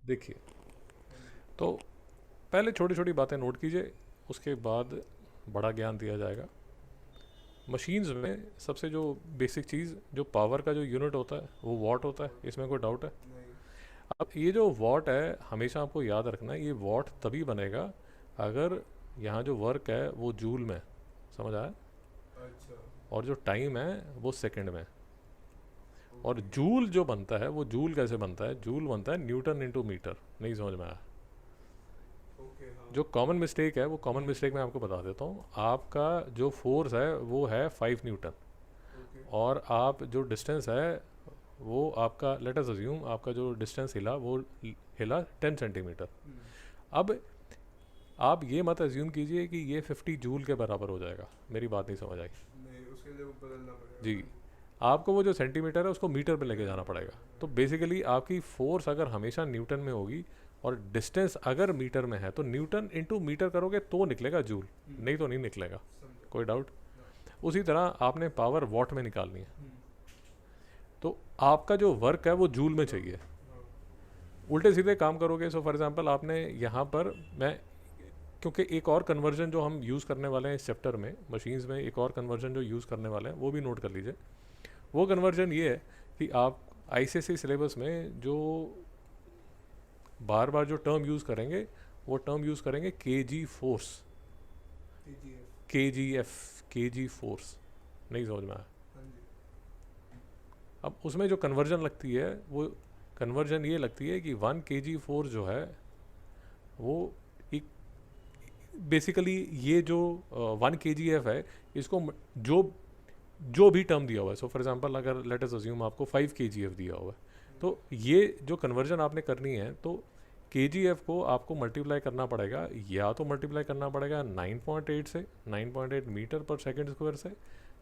देखिए, तो पहले छोटी छोटी बातें नोट कीजिए, उसके बाद बड़ा ज्ञान दिया जाएगा। मशीन्स में सबसे जो बेसिक चीज़, जो पावर का जो यूनिट होता है वो वॉट होता है, इसमें कोई डाउट है? नहीं। अब ये जो वॉट है, हमेशा आपको याद रखना है, ये वॉट तभी बनेगा अगर यहाँ जो वर्क है वो जूल में, समझ आया? अच्छा। और जो टाइम है वो सेकंड में। और ओके। जूल जो बनता है, वो जूल कैसे बनता है? जूल बनता है न्यूटन इंटू मीटर। नहीं समझ में आया? ओके हाँ। जो कॉमन मिस्टेक है वो कॉमन मिस्टेक मैं आपको बता देता हूँ। आपका जो फोर्स है वो है 5 न्यूटन, ओके। और आप जो डिस्टेंस है वो आपका, लेट अस अज्यूम आपका जो डिस्टेंस हिला वो हिला 10 सेंटीमीटर। हम्म। अब आप ये मत अज्यूम कीजिए कि ये 50 जूल के बराबर हो जाएगा। मेरी बात नहीं समझ आई? नहीं, उसके लिए वो बदलना पड़ेगा। जी, हाँ जी। आपको वो जो सेंटीमीटर है उसको मीटर पे लेके जाना हाँ पड़ेगा। हाँ तो हाँ। बेसिकली आपकी फोर्स अगर हमेशा न्यूटन में होगी और डिस्टेंस अगर मीटर में है, तो न्यूटन इंटू मीटर करोगे तो निकलेगा जूल, नहीं तो नहीं निकलेगा। समझा। कोई डाउट? ना। उसी तरह आपने पावर वॉट में निकालनी है, हम्म। तो आपका जो वर्क है वो जूल में हाँ चाहिए। हाँ। उल्टे सीधे काम करोगे, सो फॉर एग्जांपल आपने यहाँ पर, मैं, क्योंकि एक और कन्वर्जन जो हम यूज़ करने वाले हैं इस चैप्टर में, मशीन्स में एक और कन्वर्जन जो यूज़ करने वाले हैं वो भी नोट कर लीजिए। वो कन्वर्जन ये है कि आप आईसीएसई सिलेबस में जो बार बार जो टर्म यूज़ करेंगे, वो टर्म यूज़ करेंगे के जी फोर्स। TGF। के जी एफ, के जी फोर्स। नहीं समझ में आया? हाँ जी। अब उसमें जो कन्वर्जन लगती है वो कन्वर्जन ये लगती है कि 1 kg फोर्स जो है वो एक, बेसिकली ये जो 1 kgf है, इसको जो जो भी टर्म दिया हुआ है, सो फॉर एग्जांपल अगर लेट अस अज्यूम आपको 5 kgf दिया हुआ है, तो ये जो कन्वर्जन आपने करनी है, तो kgf को आपको मल्टीप्लाई करना पड़ेगा, या तो मल्टीप्लाई करना पड़ेगा 9.8 से, 9.8 मीटर पर सेकेंड स्क्वायर से,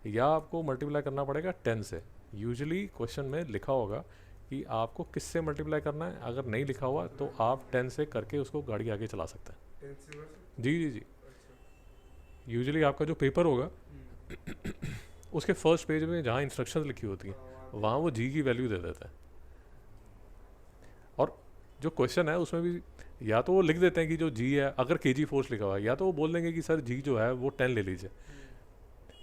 या आपको मल्टीप्लाई करना पड़ेगा 10 से। यूजुअली क्वेश्चन में लिखा होगा कि आपको किससे मल्टीप्लाई करना है, अगर नहीं लिखा हुआ तो आप 10 से करके उसको गाड़ी आगे चला सकते हैं। 10 से कर सकते जी जी जी। हैं? अच्छा। यूजुअली आपका जो पेपर होगा हम्म। उसके फर्स्ट पेज में जहाँ इंस्ट्रक्शंस लिखी होती हैं, हाँ, वहाँ पे वहाँ वो जी की वैल्यू दे देते हैं। और जो क्वेश्चन है उसमें भी या तो वो लिख देते हैं कि जो जी है, अगर के जी फोर्स लिखा हुआ है, या तो वो बोल देंगे कि सर जी जो है वो 10 ले लीजिए।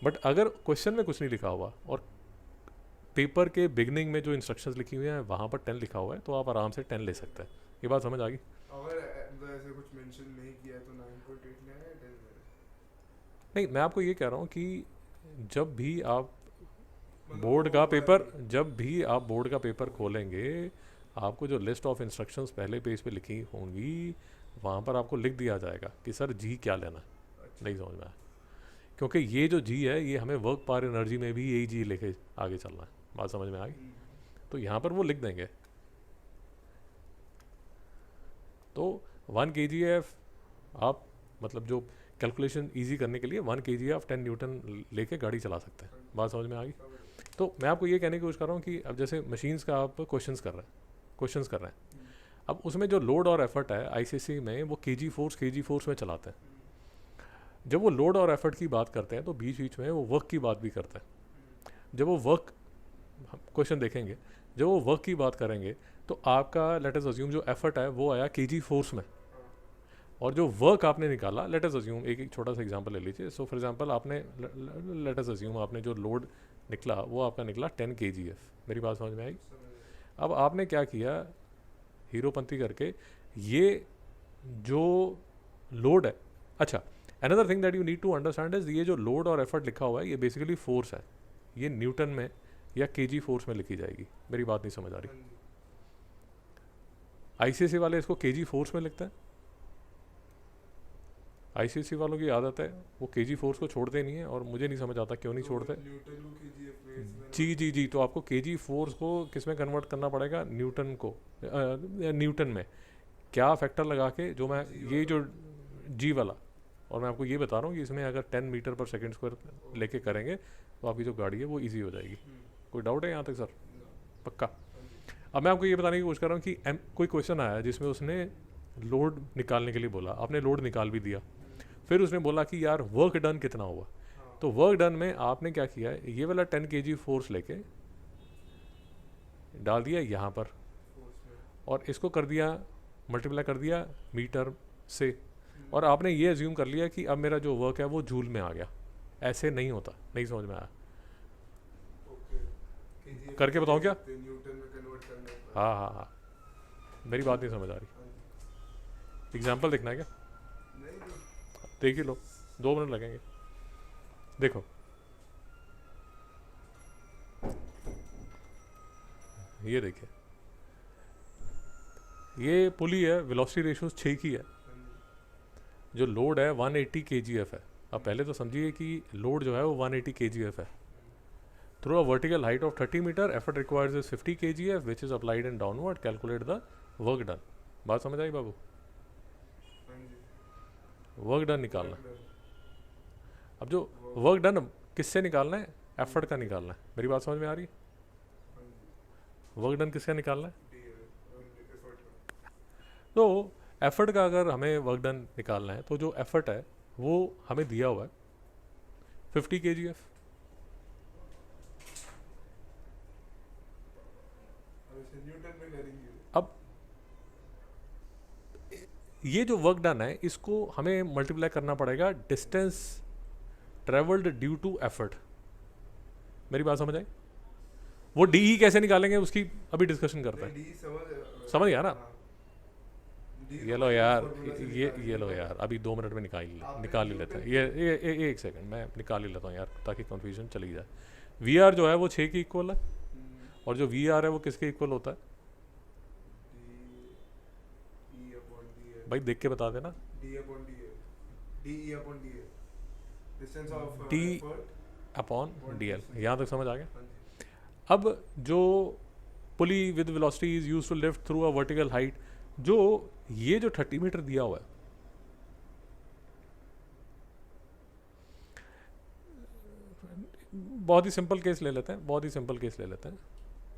बट अगर क्वेश्चन में कुछ नहीं लिखा हुआ और पेपर के बिगनिंग में जो इंस्ट्रक्शंस लिखी हुई हैं वहाँ पर 10 लिखा हुआ है, तो आप आराम से 10 ले सकते हैं। ये बात समझ आ गई? अगर मतलब ऐसे कुछ मेंशन नहीं किया है तो 9.8 लेना है 10 लेना नहीं, मैं आपको ये कह रहा हूँ कि जब भी आप है? मतलब बोर्ड वो का होगा पेपर नहीं। जब भी आप बोर्ड का पेपर ओके। खोलेंगे, आपको जो लिस्ट ऑफ इंस्ट्रक्शंस पहले पेज पे लिखी होंगी, वहाँ पर आपको लिख दिया जाएगा कि सर जी क्या लेना है। अच्छा। नहीं समझ में आया? क्योंकि ये जो जी है ये हमें वर्क पावर एनर्जी में भी यही जी लेके आगे चलना है। बात समझ में आ गई? तो यहाँ पर वो लिख देंगे। तो 1 kgf आप, मतलब जो कैलकुलेशन इजी करने के लिए 1 kgf 10 न्यूटन लेके गाड़ी चला सकते हैं। हाँ जी। बात समझ में आ गई? समझ गया। तो मैं आपको ये कहने की कोशिश कर रहा हूँ कि अब जैसे मशीन्स का आप क्वेश्चंस कर रहे हैं, अब उसमें जो लोड और एफर्ट है आईसीसी में, वो के जी फोर्स में चलाते हैं। जब वो लोड और एफर्ट की बात करते हैं तो बीच बीच में वो वर्क की बात भी करते हैं। जब वो वर्क, क्वेश्चन देखेंगे, जब वो वर्क की बात करेंगे, तो आपका लेट अस अज्यूम जो एफर्ट है वो आया के जी फोर्स में, हाँ। और जो वर्क आपने निकाला, लेट अस अज्यूम एक छोटा सा एग्जांपल ले लीजिए। सो फॉर एग्जांपल आपने, लेट अस अज्यूम आपने जो लोड निकला वो आपका निकला 10 kgf। मेरी बात समझ में आई? समझ गया। अब आपने क्या किया, हीरोपंती करके, ये जो लोड है, अच्छा, another thing that you need to understand is, ये जो लोड और एफर्ट लिखा हुआ है ये बेसिकली फोर्स है। ये न्यूटन में या केजी फोर्स में लिखी जाएगी। मेरी बात नहीं समझ आ रही? हाँ जी। आईसीएससी वाले इसको केजी फोर्स में लिखते हैं। आईसीएससी वालों की आदत है वो केजी फोर्स को छोड़ते नहीं है, और मुझे नहीं समझ आता क्यों नहीं तो छोड़ते। न्यूटन को KGF में कैसे जी कन्वर्ट जी जी, करेंगे? तो आपको केजी फोर्स को किस में कन्वर्ट करना पड़ेगा? न्यूटन को, न्यूटन में। क्या फैक्टर लगा के, जो मैं, जी ये वाला। जो जी वाला, और मैं आपको ये बता रहा हूँ कि इसमें अगर 10 मीटर पर सेकेंड स्क्वायर लेके ओके। करेंगे तो आपकी जो गाड़ी है वो ईजी हो जाएगी। हम्म। कोई डाउट है यहाँ तक सर? ना। पक्का? हाँ जी। अब मैं आपको ये बताने की कोशिश कर रहा हूँ कि कोई क्वेश्चन आया जिसमें उसने लोड निकालने के लिए बोला, आपने लोड निकाल भी दिया, फिर उसने बोला कि यार वर्क डन कितना हुआ। हाँ। तो वर्क डन में आपने क्या किया, ये वाला 10 kg फोर्स लेके डाल दिया यहाँ पर, फोर्स में। और इसको कर दिया मल्टीप्लाई कर दिया मीटर से, और आपने ये एज्यूम कर लिया कि अब मेरा जो वर्क है वो जूल में आ गया। ऐसे नहीं होता, नहीं समझ में आया? KGF करके बताऊं क्या? न्यूटन में कन्वर्ट करने हाँ हाँ हाँ, मेरी बात नहीं समझ आ रही। एग्जाम्पल देखना है क्या? नहीं देख ही लो, 2 मिनट लगेंगे। देखो ये देखिए, ये पुली है, वेलोसिटी रेशियो 6 की है, जो लोड है 180 kgf है। अब पहले तो समझिए कि लोड जो है वो 180 kgf है। Through a vertical height of 30 metre effort requires is 50 kgf which is applied in downward, calculate the work done. बात समझ आई बाबू? वर्क डन निकालना। अब जो वर्क डन किससे निकालना है? एफर्ट का निकालना है। मेरी बात समझ में आ रही है? वर्क डन किसका निकालना है? तो एफर्ट का अगर हमें वर्क डन निकालना है तो जो एफर्ट है वो हमें दिया हुआ है 50 kgf। अब ये जो वर्क डन है इसको हमें मल्टीप्लाई करना पड़ेगा distance travelled due to effort. मेरी बात समझ आई? वो डी कैसे निकालेंगे उसकी अभी डिस्कशन करते हैं। समझ गया ना? ये लो यार, ये लो यार, अभी 2 मिनट में निकाल ही लेते हैं। ये 1 सेकंड मैं निकाल ही लेता हूँ यार, ताकि कंफ्यूजन चली जाए। वी आर जो है वो 6 के इक्वल है, और जो वी आर है वो किसके इक्वल होता है भाई? देख के बता देना। D upon D L. यहाँ तक समझ आ गया? अब जो pulley with velocity is used to lift through a vertical height, जो ये जो 30 मीटर दिया हुआ है, बहुत ही सिंपल केस ले लेते हैं, बहुत ही सिंपल केस ले लेते हैं।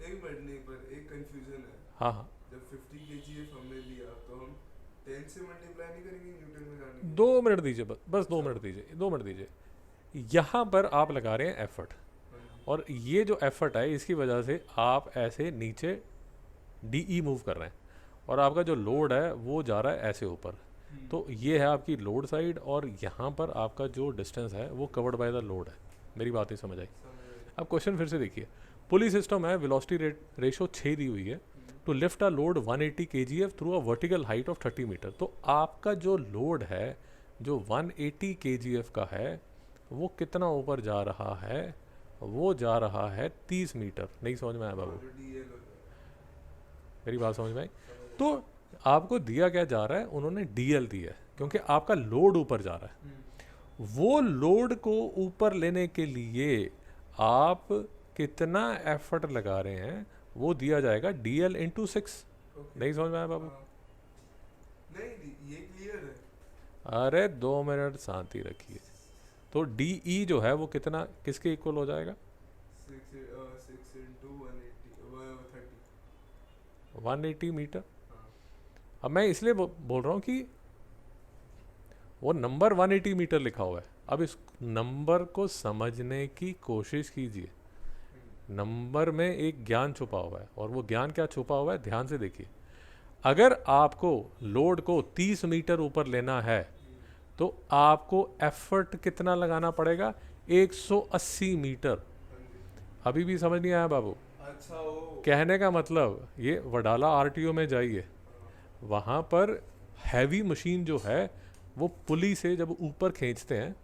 एक मिनट नहीं, पर एक कंफ्यूजन है। हाँ हाँ, जब 50 kgf हमने लिया तो हम 10 से मल्टीप्लाई नहीं करेंगे न्यूटन में जाने के लिए? 2 मिनट दीजिए, बस 2 मिनट दीजिए, 2 मिनट दीजिए। यहाँ पर आप लगा रहे हैं एफर्ट, और ये जो एफर्ट है इसकी वजह से आप ऐसे नीचे डी मूव कर रहे हैं, और आपका जो लोड है वो जा रहा है ऐसे ऊपर। तो ये है आपकी लोड साइड, और यहाँ पर आपका जो डिस्टेंस है वो कवर्ड बाय द लोड है। मेरी बात नहीं समझ आई? अब क्वेश्चन फिर से देखिए, पुली सिस्टम है, वेलोसिटी रेशो 6 दी हुई है, to lift a load 180 kgf through a vertical height of 30 metre. तो आपका जो लोड है जो 180 kgf का है वो कितना ऊपर जा रहा है? वो जा रहा है 30 मीटर। नहीं समझ में आया बाबू? मेरी बात समझ में आई? तो आपको दिया क्या जा रहा है? उन्होंने डीएल दिया है, क्योंकि आपका लोड ऊपर जा रहा है। वो लोड को ऊपर लेने के लिए आप कितना एफर्ट लगा रहे हैं वो दिया जाएगा DL इंटू 6। नहीं समझ में आया बाबू? नहीं, ये क्लियर है। अरे 2 मिनट शांति रखिए। तो DE जो है वो कितना, किसके इक्वल हो जाएगा? 6 into 180 मीटर। अब मैं इसलिए बोल रहा हूँ कि वो नंबर 180 मीटर लिखा हुआ है। अब इस नंबर को समझने की कोशिश कीजिए। नंबर में एक ज्ञान छुपा हुआ है, और वो ज्ञान क्या छुपा हुआ है ध्यान से देखिए। अगर आपको लोड को 30 मीटर ऊपर लेना है तो आपको एफर्ट कितना लगाना पड़ेगा? 180 मीटर। अभी भी समझ नहीं आया बाबू? अच्छा, कहने का मतलब ये वडाला RTO में जाइए, वहाँ पर हैवी मशीन जो है वो पुली से जब ऊपर खींचते हैं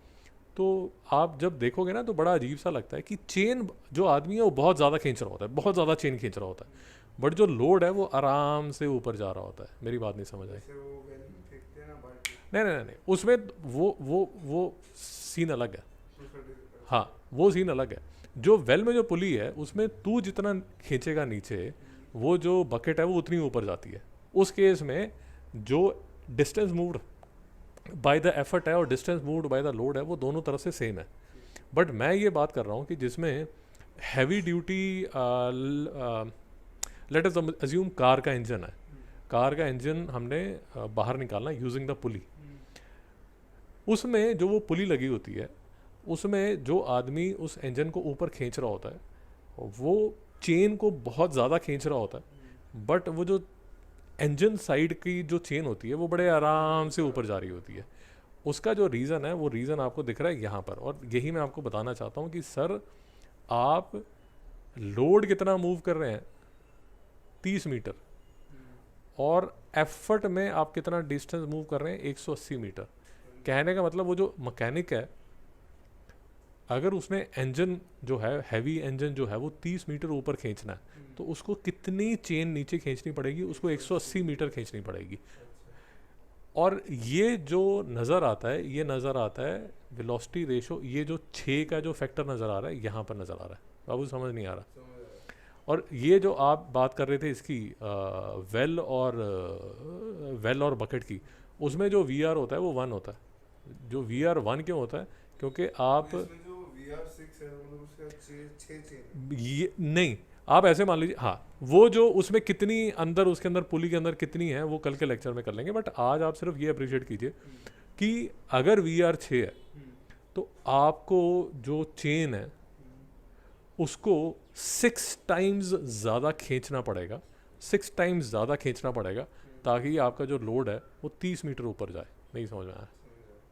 तो आप जब देखोगे ना तो बड़ा अजीब सा लगता है कि चेन जो आदमी है वो बहुत ज़्यादा खींच रहा होता है, बहुत ज़्यादा चेन खींच रहा होता है, बट जो लोड है वो आराम से ऊपर जा रहा होता है। मेरी बात नहीं समझ आई? नहीं नहीं नहीं, उसमें वो सीन अलग है। हाँ, वो सीन अलग है। जो वेल में जो पुली है उसमें तू जितना खींचेगा नीचे, वो जो बकेट है वो उतनी ऊपर जाती है। उस केस में जो distance moved by the effort है और distance moved by the load है वो दोनों तरफ से सेम है। बट मैं ये बात कर रहा हूँ कि जिसमें heavy duty, let us assume car का इंजन है, कार का इंजन हमने बाहर निकालना यूजिंग द पुली। उसमें जो वो पुली लगी होती है उसमें जो आदमी उस इंजन को ऊपर खींच रहा होता है वो चेन को बहुत ज़्यादा खींच रहा होता है, बट वो जो इंजन साइड की जो चेन होती है वो बड़े आराम से ऊपर जा रही होती है। उसका जो रीज़न है वो रीज़न आपको दिख रहा है यहाँ पर, और यही मैं आपको बताना चाहता हूँ कि सर आप लोड कितना मूव कर रहे हैं 30 मीटर, और एफर्ट में आप कितना डिस्टेंस मूव कर रहे हैं 180 मीटर। कहने का मतलब वो जो मैकेनिक है, अगर उसने इंजन जो है हैवी इंजन जो है वो 30 मीटर ऊपर खींचना है तो उसको कितनी चेन नीचे खींचनी पड़ेगी, उसको 180 मीटर खींचनी पड़ेगी। और ये जो नज़र आता है, ये नज़र आता है वेलोसिटी रेशो, ये जो 6 का जो फैक्टर नज़र आ रहा है यहाँ पर नज़र आ रहा है। बाबू समझ नहीं आ रहा? और ये जो आप बात कर रहे थे इसकी वेल और बकेट की, उसमें जो वी आर होता है वो 1 होता है। जो वी आर 1 क्यों होता है? क्योंकि आप जो VR6 है मतलब उसका 6 चेन ये नहीं, आप ऐसे मान लीजिए, हाँ वो जो उसमें कितनी अंदर, उसके अंदर पुली के अंदर कितनी है वो कल के लेक्चर में कर लेंगे, बट आज आप सिर्फ ये अप्रिशिएट कीजिए कि अगर VR 6 है तो आपको जो चेन है उसको 6 टाइम्स ज़्यादा खींचना पड़ेगा, 6 टाइम्स ज़्यादा खींचना पड़ेगा ताकि आपका जो लोड है वो 30 मीटर ऊपर जाए। नहीं समझ में आया?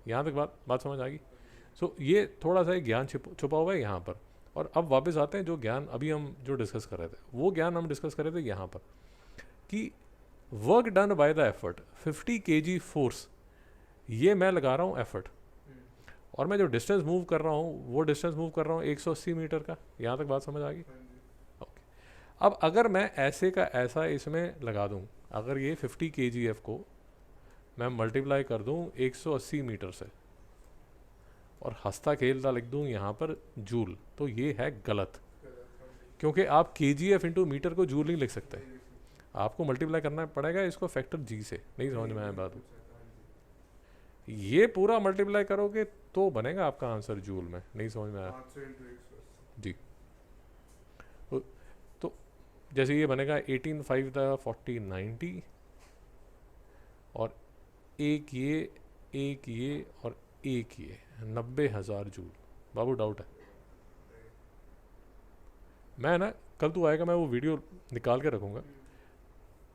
यहाँ तक बात समझ आ गई? सो ये थोड़ा सा एक ज्ञान छुपा हुआ है यहाँ पर। और अब वापस आते हैं जो ज्ञान अभी हम जो डिस्कस कर रहे थे, वो ज्ञान हम डिस्कस कर रहे थे यहाँ पर कि work done by the effort 50 kg force, ये मैं लगा रहा हूँ एफर्ट, और मैं जो डिस्टेंस मूव कर रहा हूँ वो डिस्टेंस मूव कर रहा हूँ 180 मीटर का। यहाँ तक बात समझ आ गई? ओके। अब अगर मैं ऐसे का ऐसा इसमें लगा दूँ, अगर ये 50 kgf को मैं मल्टीप्लाई कर दूँ 180 मीटर से और हंसता खेलता लिख दूँ यहाँ पर जूल, तो ये है गलत, क्योंकि आप kgf इंटू मीटर को जूल नहीं लिख सकते, आपको मल्टीप्लाई करना पड़ेगा इसको फैक्टर g से। नहीं समझ में आया बात? ये पूरा मल्टीप्लाई करोगे तो बनेगा आपका आंसर जूल में। नहीं समझ में आया जी? तो जैसे ये बनेगा 18 5 द 40 90, और एक ये और एक ये 90,000 जूल। बाबू डाउट है? मैं ना कल तू आएगा, मैं वो वीडियो निकाल के रखूँगा,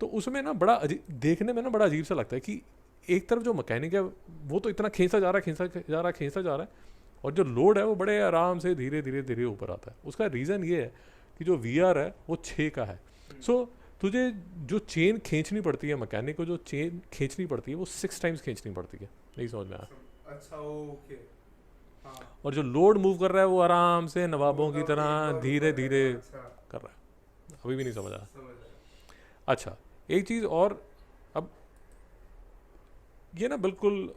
तो उसमें ना बड़ा देखने में ना बड़ा अजीब सा लगता है कि एक तरफ जो मैकेनिक है वो तो इतना खींचता जा रहा है, और जो लोड है वो बड़े आराम से धीरे धीरे ऊपर आता है। उसका रीज़न ये है कि जो VR है वो 6 का है। सो तुझे जो चेन खींचनी पड़ती है, मैकेनिक को जो चेन खींचनी पड़ती है वो 6 टाइम्स खींचनी पड़ती है। नहीं समझ में आया? अच्छा ओके। और जो लोड मूव कर रहा है वो आराम से नवाबों की तरह धीरे धीरे कर रहा है। अभी भी नहीं समझ आया? अच्छा, एक चीज़ और, अब ये ना बिल्कुल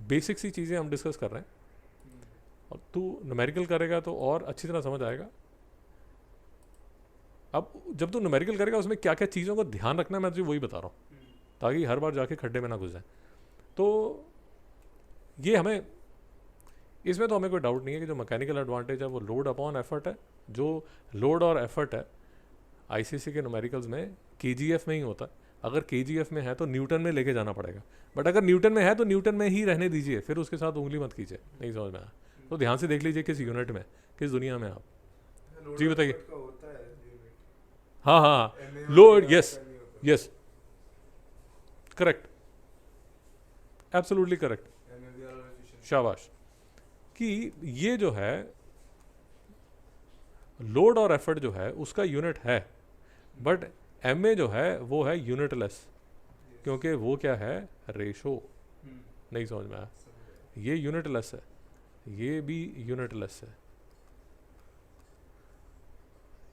बेसिक सी चीज़ें हम डिस्कस कर रहे हैं, और तू न्यूमेरिकल करेगा तो और अच्छी तरह समझ आएगा। अब जब तू न्यूमेरिकल करेगा उसमें क्या क्या चीज़ों का ध्यान रखना है मैं तुझे वही बता रहा हूँ, ताकि हर बार जाके खड्डे में ना घुस जाए। तो ये हमें, इसमें तो हमें कोई डाउट नहीं है कि जो मैकेनिकल एडवांटेज है वो लोड अपॉन एफर्ट है। जो लोड और एफर्ट है ICC के न्यूमेरिकल्स में KGF में ही होता है। अगर KGF में है तो न्यूटन में लेके जाना पड़ेगा, बट अगर न्यूटन में है तो न्यूटन में ही रहने दीजिए, फिर उसके साथ उंगली मत कीजिए। नहीं समझ में आया तो ध्यान से देख लीजिए किस यूनिट में, किस दुनिया में आप। जी बताइए। हाँ, load, yes correct, absolutely correct, शाबाश। कि ये जो है लोड और एफर्ट जो है उसका यूनिट है, बट MA जो है वो है यूनिटलेस, क्योंकि वो क्या है, रेशो। नहीं समझ में आया? ये यूनिटलेस है, ये भी यूनिटलेस है,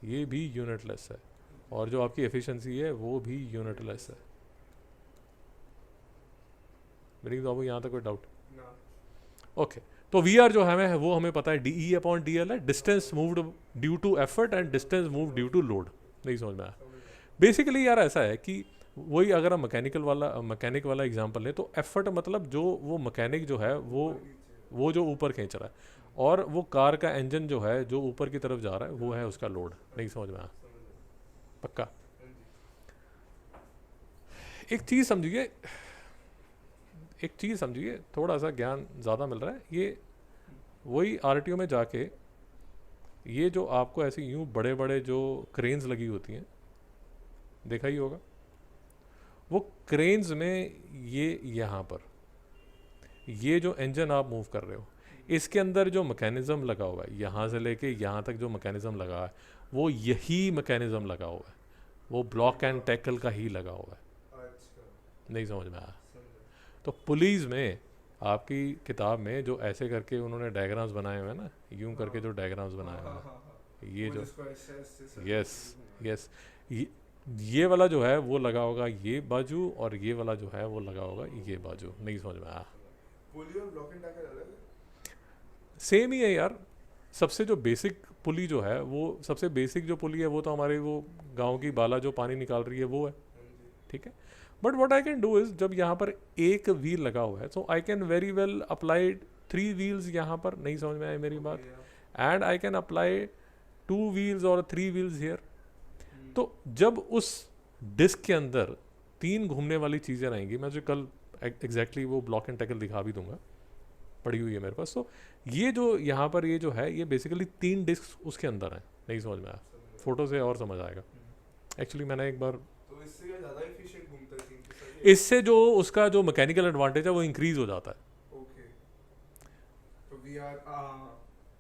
ये भी यूनिटलेस है, और जो आपकी एफिशिएंसी है वो भी यूनिटलेस है। मेरी बाबू यहाँ तक कोई डाउट? ओके। तो VR जो है वो हमें पता है DE अपॉन DL है, distance moved due to effort and distance moved due to load. नहीं समझ में आया? बेसिकली यार ऐसा है कि वही अगर हम मैकेनिक वाला एग्जांपल लें तो एफर्ट मतलब जो वो मैकेनिक जो है वो जो ऊपर खींच रहा है, और वो कार का इंजन जो है जो ऊपर की तरफ जा रहा है वो है उसका लोड। नहीं समझ में आया? पक्का? एक चीज़ समझिए, थोड़ा सा ज्ञान ज़्यादा मिल रहा है। ये वही RTO में जाके ये जो आपको ऐसी यूँ बड़े बड़े जो क्रेन्स लगी होती हैं, देखा ही होगा। वो क्रेन्स में ये यहाँ पर ये जो इंजन आप मूव कर रहे हो, इसके अंदर जो मैकेनिज़्म लगा हुआ है, यहाँ से लेके यहाँ तक जो मैकेनिज़्म लगा है, वो यही मैकेनिज़्म लगा हुआ है, वो ब्लॉक एंड टैकल का ही लगा हुआ है। अच्छा नहीं समझ में आया? समझा। तो पुलिस में आपकी किताब में जो ऐसे करके उन्होंने डायग्राम्स बनाए हुए हैं ना, यूं करके जो डायग्राम्स बनाए हुए हैं, ये जो यस यस ये वाला जो है वो लगा होगा ये बाजू, और ये वाला जो है वो लगा होगा ये बाजू। नहीं समझ में आया? पुली और ब्लॉक एंड टैकल अलग है? सेम ही है यार। सबसे जो बेसिक पुली जो है, वो सबसे बेसिक जो पुली है वो तो हमारे वो गांव की बाला जो पानी निकाल रही है वो है, हाँ जी। ठीक है। But what I can do is, जब यहाँ पर एक व्हील लगा हुआ है, so I can very well apply 3 wheels यहाँ पर। नहीं समझ में आई मेरी बात? Okay, yeah. And I can apply 2 wheels और 3 व्हील्स हियर। हम्म, तो जब उस डिस्क के अंदर 3 घूमने वाली चीज़ें रहेंगी, मैं जो कल एग्जैक्टली वो ब्लॉक एंड टैकल दिखा भी दूंगा, पड़ी हुई है मेरे पास। तो ये जो यहाँ पर ये जो है, ये बेसिकली 3 डिस्क उसके अंदर है। नहीं समझ में आया? समझा। फोटो से और समझ आएगा। एक्चुअली मैंने एक बार तो इससे क्या ज़्यादा एफिशिएंट घूमता है 3 के साथ? ये? इससे जो उसका जो मैकेनिकल एडवांटेज है वो इंक्रीज हो जाता है। ओके। तो वीआर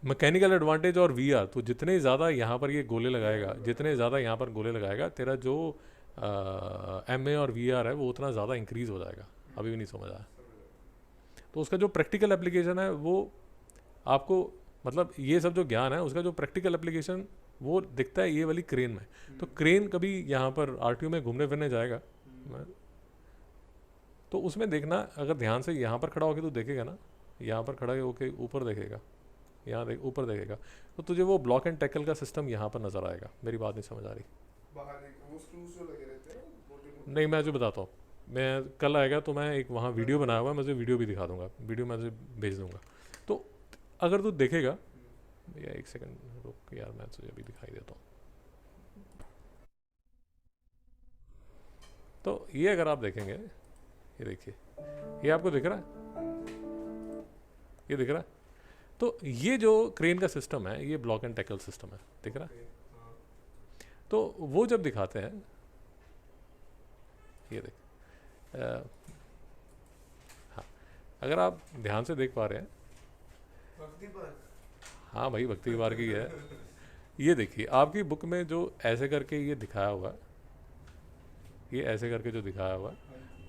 मैकेनिकल एडवांटेज और वीआर, तो जितने ज़्यादा यहाँ पर ये गोले लगाएगा, जितने ज़्यादा यहाँ पर गोले लगाएगा, तेरा जो एमए और वीआर है वो उतना ज़्यादा इंक्रीज हो जाएगा। अभी भी नहीं समझ आया? तो उसका जो प्रैक्टिकल एप्लीकेशन है वो आपको, मतलब ये सब जो ज्ञान है उसका जो प्रैक्टिकल एप्लीकेशन वो दिखता है ये वाली क्रेन में। तो क्रेन कभी यहाँ पर आरटीओ में घूमने फिरने जाएगा तो उसमें देखना, अगर ध्यान से यहाँ पर खड़ा होकर तू देखेगा ना, यहाँ पर खड़ा होकर ऊपर देखेगा, यहाँ देख ऊपर देखेगा, तो तुझे वो ब्लॉक एंड टैकल का सिस्टम यहाँ पर नज़र आएगा। मेरी बात नहीं समझ आ रही? बाहर वो स्क्रूज जो लगे रहते हैं मोटे नहीं, मैं जो बताता हूँ, मैं कल आएगा तो मैं एक वहाँ वीडियो बनाया हुआ है, मैं तुझे वीडियो भी दिखा दूंगा, वीडियो मैं तुझे भेज दूंगा। तो अगर तू देखेगा, या एक सेकंड रुक यार, मैं तुझे अभी दिखाई देता हूँ। तो ये अगर आप देखेंगे, ये देखिए, ये आपको दिख रहा है, ये दिख रहा है। तो ये जो क्रेन का सिस्टम है ये ब्लॉक एंड टैकल सिस्टम है, दिख रहा है? तो वो जब दिखाते हैं, ये देख हाँ, अगर आप ध्यान से देख पा रहे हैं, भक्ति पर हाँ भाई भक्ति की बार की है। ये देखिए आपकी बुक में जो ऐसे करके ये दिखाया हुआ है, ये ऐसे करके जो दिखाया हुआ है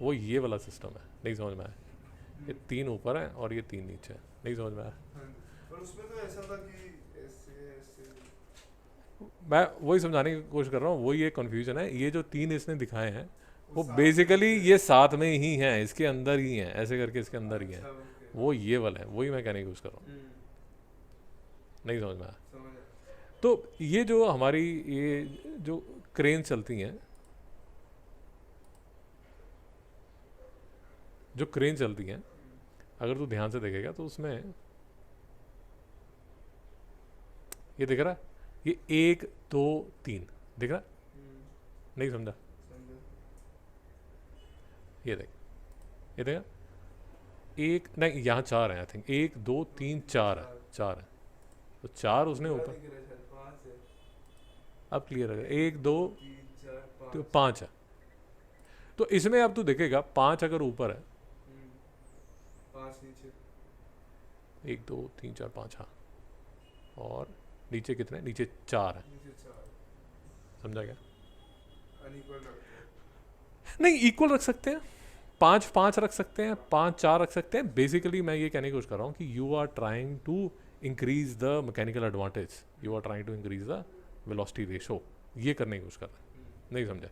वो ये वाला सिस्टम है। नहीं समझ में आया? ये 3 ऊपर है और ये 3 नीचे है। नहीं समझ में आया? पर उसमें तो ऐसा था कि ऐसे ऐसे मैं वही समझाने की कोशिश कर रहा हूँ, वही ये कन्फ्यूजन है। ये जो 3 इसने दिखाए हैं वो साथ बेसिकली में ये साथ में ही हैं, इसके अंदर ही हैं, ऐसे करके इसके अंदर ही हैं। अच्छा, ओके। वो ये वाला है, वही मैं कहने की कोशिश कर रहा हूँ। नहीं समझ में आया? समझ आया। तो ये जो हमारी ये जो क्रेन चलती हैं, जो क्रेन चलती हैं, अगर तू ध्यान से देखेगा तो उसमें ये दिख रहा है, ये 1 2 3 दिख रहा है? नहीं समझा? समझा। ये देख, ये देखा, एक नहीं यहाँ 4 है आई थिंक, 1 2 3 4 है, 4 है। तो 4 उसने पूरा ऊपर, दिख रहा है शायद, 5 है। अब क्लियर है, 1 2 3 4 तो 5 5 है। तो इसमें अब तू देखेगा 5 अगर ऊपर है, 5 नीचे 1 2 3 4 5, हाँ, और नीचे कितने? नीचे 4 है। नीचे 4 समझा क्या? अनइक्वल रखते हैं। नहीं, इक्वल रख सकते हैं, 5 5 रख सकते हैं, 5 4 रख सकते हैं। बेसिकली मैं ये कहने की कोशिश कर रहा हूँ कि you are trying to increase the mechanical advantage, you are trying to increase the velocity ratio, ये करने की कोशिश कर रहे हैं। नहीं समझे?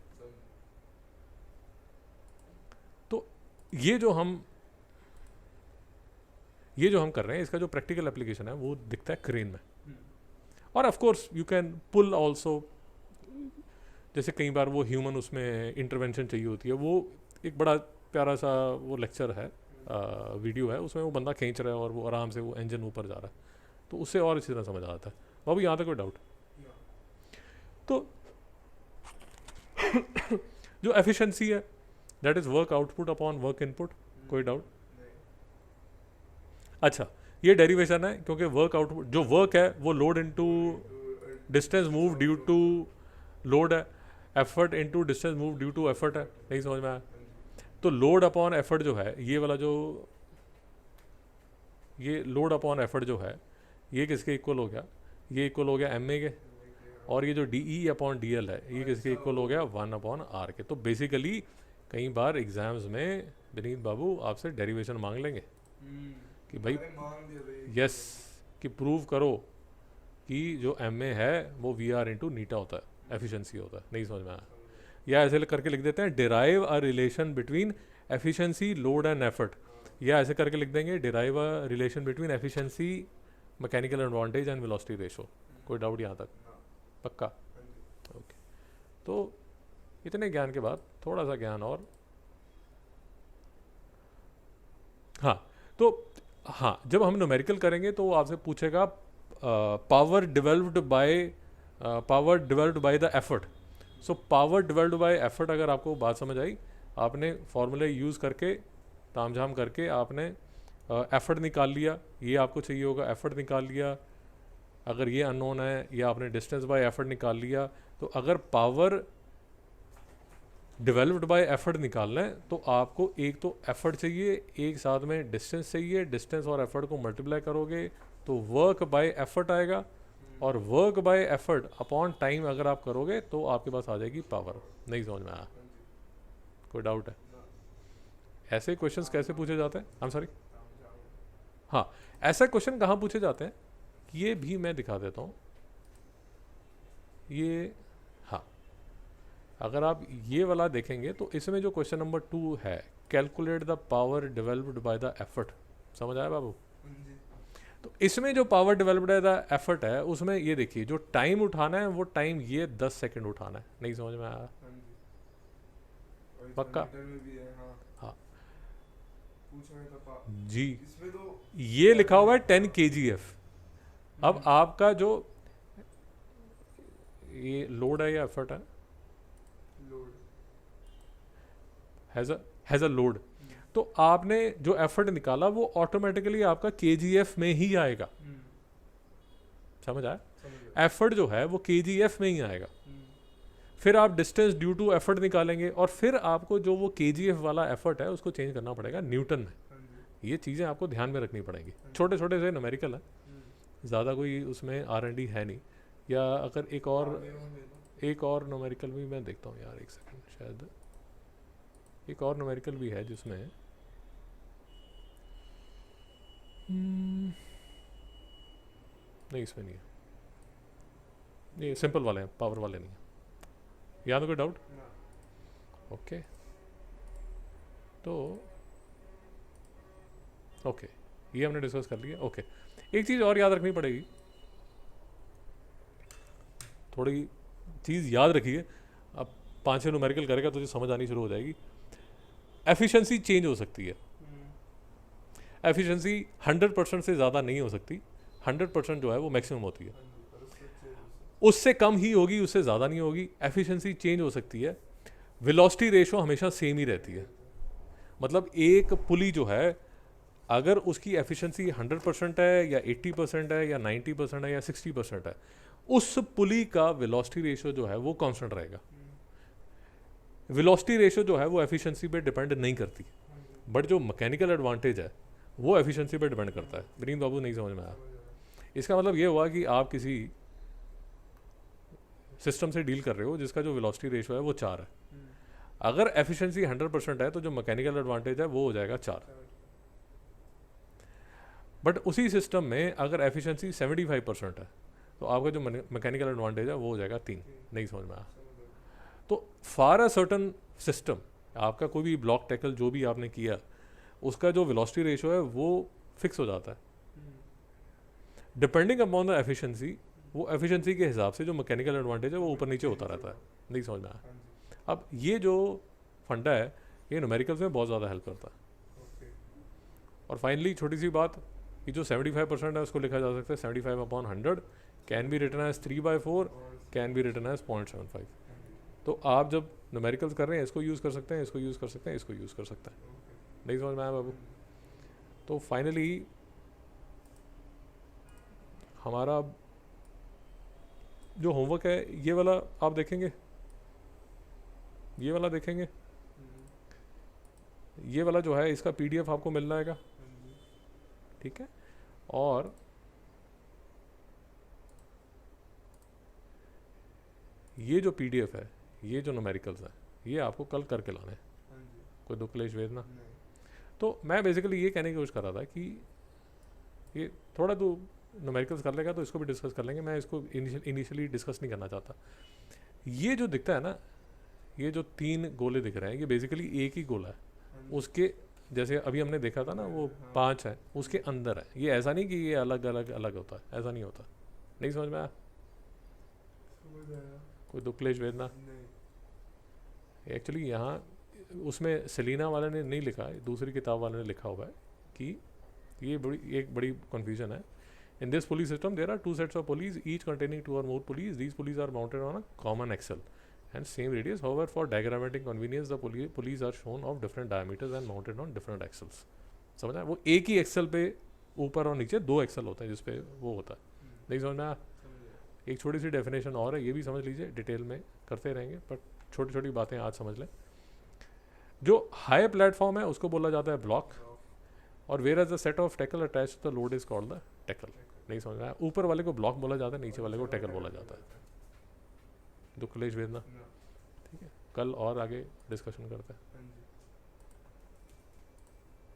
तो ये जो हम कर रहे हैं, इसका जो प्रैक्टिकल एप्लीकेशन है वो दिखता है क्रेन में। और of course you can pull also, जैसे कई बार वो ह्यूमन उसमें इंटरवेंशन चाहिए होती है। वो एक बड़ा प्यारा सा वो लेक्चर है, वीडियो है, उसमें वो बंदा खींच रहा है और वो आराम से वो इंजन ऊपर जा रहा है, तो उससे और अच्छी तरह समझ आता है। बाबू यहाँ तक कोई डाउट? तो जो एफिशिएंसी है, that is work output upon work input, कोई डाउट? अच्छा, ये डेरिवेशन है, क्योंकि वर्क आउटपुट जो वर्क है वो load into distance move due to load है, effort into distance move due to effort है, नहीं समझ में आया? तो लोड अपॉन एफर्ट जो है, ये वाला जो ये लोड अपॉन एफर्ट जो है, ये किसके इक्वल हो गया? ये इक्वल हो गया एम ए के, और ये जो D E upon D L है ये किसके इक्वल हो गया? 1 अपॉन आर के। तो बेसिकली कई बार एग्जाम्स में विनीत बाबू आपसे डेरिवेशन मांग लेंगे कि भाई यस, कि प्रूव करो कि जो एम ए है वो वी आर इंटू नीटा होता है, एफिशिएंसी होता है, नहीं समझ में आया? या ऐसे करके लिख देते हैं derive a relation between efficiency load and effort, या ऐसे करके लिख देंगे derive a relation between efficiency mechanical advantage and velocity ratio. कोई डाउट यहाँ तक? पक्का? ओके। तो इतने ज्ञान के बाद थोड़ा सा ज्ञान और, हाँ तो हाँ, जब हम न्यूमेरिकल करेंगे तो वो आपसे पूछेगा power developed by the effort. So power developed by effort, अगर आपको बात समझ आई, आपने फॉर्मूले यूज़ करके तामझाम करके आपने एफर्ट निकाल लिया, ये आपको चाहिए होगा, एफर्ट निकाल लिया। अगर ये अननोन है, या आपने डिस्टेंस बाय एफर्ट निकाल लिया। तो अगर पावर डेवलप्ड बाय एफर्ट निकालना है तो आपको एक तो एफर्ट चाहिए, एक साथ में डिस्टेंस चाहिए। डिस्टेंस और एफर्ट को मल्टीप्लाई करोगे तो वर्क बाय एफर्ट आएगा, और work by effort upon time अगर आप करोगे तो आपके पास आ जाएगी पावर। नहीं समझ में आया? कोई डाउट है? ऐसे क्वेश्चंस कैसे पूछे जाते हैं? आई एम सॉरी, हाँ, ऐसा क्वेश्चन कहाँ पूछे जाते हैं ये भी मैं दिखा देता हूँ। ये हाँ, अगर आप ये वाला देखेंगे तो इसमें जो क्वेश्चन नंबर 2 है, calculate the power developed by the effort, समझ आया बाबू? तो इसमें जो power developed by the effort है उसमें ये देखिए, जो टाइम उठाना है वो टाइम ये 10 सेकंड उठाना है। नहीं समझ में आया? पक्का? हाँ जी, ये लिखा हुआ है 10 kgf। अब आपका जो ये लोड है या एफर्ट है, हैज अ लोड, तो आपने जो एफर्ट निकाला वो ऑटोमेटिकली आपका kgf में ही आएगा। समझ आया? एफर्ट जो है वो kgf में ही आएगा। फिर आप डिस्टेंस ड्यू टू एफर्ट निकालेंगे, और फिर आपको जो वो kgf वाला एफर्ट है उसको चेंज करना पड़ेगा न्यूटन में। ये चीज़ें आपको ध्यान में रखनी पड़ेंगी। छोटे छोटे से न्यूमेरिकल है, ज़्यादा कोई उसमें R&D है नहीं। या अगर एक और न्यूमेरिकल भी मैं देखता हूँ यार, एक सेकंड, शायद एक और न्यूमेरिकल भी है जिसमें नहीं, इसमें नहीं है, ये सिंपल वाले हैं, पावर वाले नहीं है। यहाँ तो कोई डाउट? ओके, तो ओके, ये हमने डिस्कस कर लिया। ओके, एक चीज़ और याद रखनी पड़ेगी, थोड़ी चीज़ याद रखिए। अब 5-6 न्यूमेरिकल करेगा तो समझ आनी शुरू हो जाएगी। एफिशिएंसी चेंज हो सकती है। एफिशिएंसी 100% से ज़्यादा नहीं हो सकती। 100% जो है वो मैक्सिमम होती है, उससे कम ही होगी, उससे ज़्यादा नहीं होगी। एफिशिएंसी चेंज हो सकती है। वेलोसिटी रेशो हमेशा सेम ही रहती है। मतलब एक पुली जो है, अगर उसकी एफिशिएंसी 100% है या 80% है या 90% है या 60% है, उस पुली का वेलोसिटी रेशो जो है वो कांस्टेंट रहेगा। वेलोसिटी रेशो जो है वो एफिशिएंसी पे डिपेंड नहीं करती, बट जो मैकेनिकल एडवांटेज है वो एफिशिएंसी पे डिपेंड करता है। विनीत बाबू, नहीं समझ में आया? इसका मतलब ये हुआ कि आप किसी सिस्टम से डील कर रहे हो जिसका जो वेलोसिटी रेशो है वो 4 है। अगर एफिशिएंसी 100% है तो जो मैकेनिकल एडवांटेज है वो हो जाएगा 4। बट उसी सिस्टम में अगर एफिशिएंसी 75% है तो आपका जो मैकेनिकल एडवांटेज है वो हो जाएगा 3। नहीं समझ में आया? तो फॉर अ सर्टन सिस्टम, आपका कोई भी ब्लॉक टैकल जो भी आपने किया, उसका जो वेलोसिटी रेशो है वो फिक्स हो जाता है। डिपेंडिंग अपॉन द एफिशिएंसी, वो एफिशिएंसी के हिसाब से जो मैकेनिकल एडवांटेज है वो ऊपर नीचे होता रहता है। नहीं समझ में आया? अब ये जो फंडा है ये न्यूमेरिकल्स में बहुत ज़्यादा हेल्प करता है। और फाइनली छोटी सी बात, कि जो 75% है उसको लिखा जा सकता है 75/100, can be written as 3/4, can be written as 0.75। तो आप जब न्यूमेरिकल्स कर रहे हैं इसको यूज़ कर सकते हैं, इसको यूज़ कर सकते हैं, इसको यूज़ कर सकते हैं। नहीं समझ में आया बाबू? तो फाइनली हमारा जो होमवर्क है ये वाला आप देखेंगे, ये वाला देखेंगे, हम्म, ये वाला जो है इसका पीडीएफ आपको मिल जाएगा, हाँ जी, ठीक है। और ये जो पीडीएफ है, ये जो न्यूमेरिकल्स है, ये आपको कल करके लाने हैं, हाँ जी, कोई दुख क्लेश वेदना। नहीं, तो मैं बेसिकली ये कहने की कोशिश कर रहा था कि ये थोड़ा तो न्यूमेरिकल्स कर लेगा तो इसको भी डिस्कस कर लेंगे, मैं इसको इनिशियली डिस्कस नहीं करना चाहता। ये जो दिखता है ना, ये जो 3 गोले दिख रहे हैं, ये बेसिकली एक ही गोला है, हाँ जी, उसके जैसे अभी हमने देखा था ना वो हाँ, 5 है, उसके अंदर है। ये ऐसा नहीं कि ये अलग अलग अलग होता है, ऐसा नहीं होता। नहीं समझ में आया? समझ आया, कोई दुख क्लेश वेदना? नहीं, एक्चुअली यहाँ उसमें सेलिना वाले ने नहीं लिखा है, दूसरी किताब वाले ने लिखा हुआ है कि ये एक बड़ी कन्फ्यूजन है। In this pulleys system there are 2 sets of pulleys each containing 2 or more pulleys, these pulleys are mounted on a common axle and same radius. However, for diagrammatic convenience, the pulleys are shown of different diameters and mounted on different axles. समझ आया? वो एक ही axle पे ऊपर और नीचे 2 axle होते हैं जिसपे वो होता है। नहीं समझ में आया? समझ आया, एक छोटी सी डेफिनेशन और है, ये भी समझ लीजिए, डिटेल में करते रहेंगे बट छोटी छोटी बातें आज समझ लें। जो हाई प्लेटफॉर्म है उसको बोला जाता है ब्लॉक, और whereas the set of tackle attach to the load is called the tackle. नहीं समझ में आया? ऊपर वाले को ब्लॉक बोला जाता है, नीचे वाले को टेकल बोला जाता है। दुख क्लेश वेदना? ना, ठीक है, कल और आगे डिस्कशन करते हैं। हाँ जी।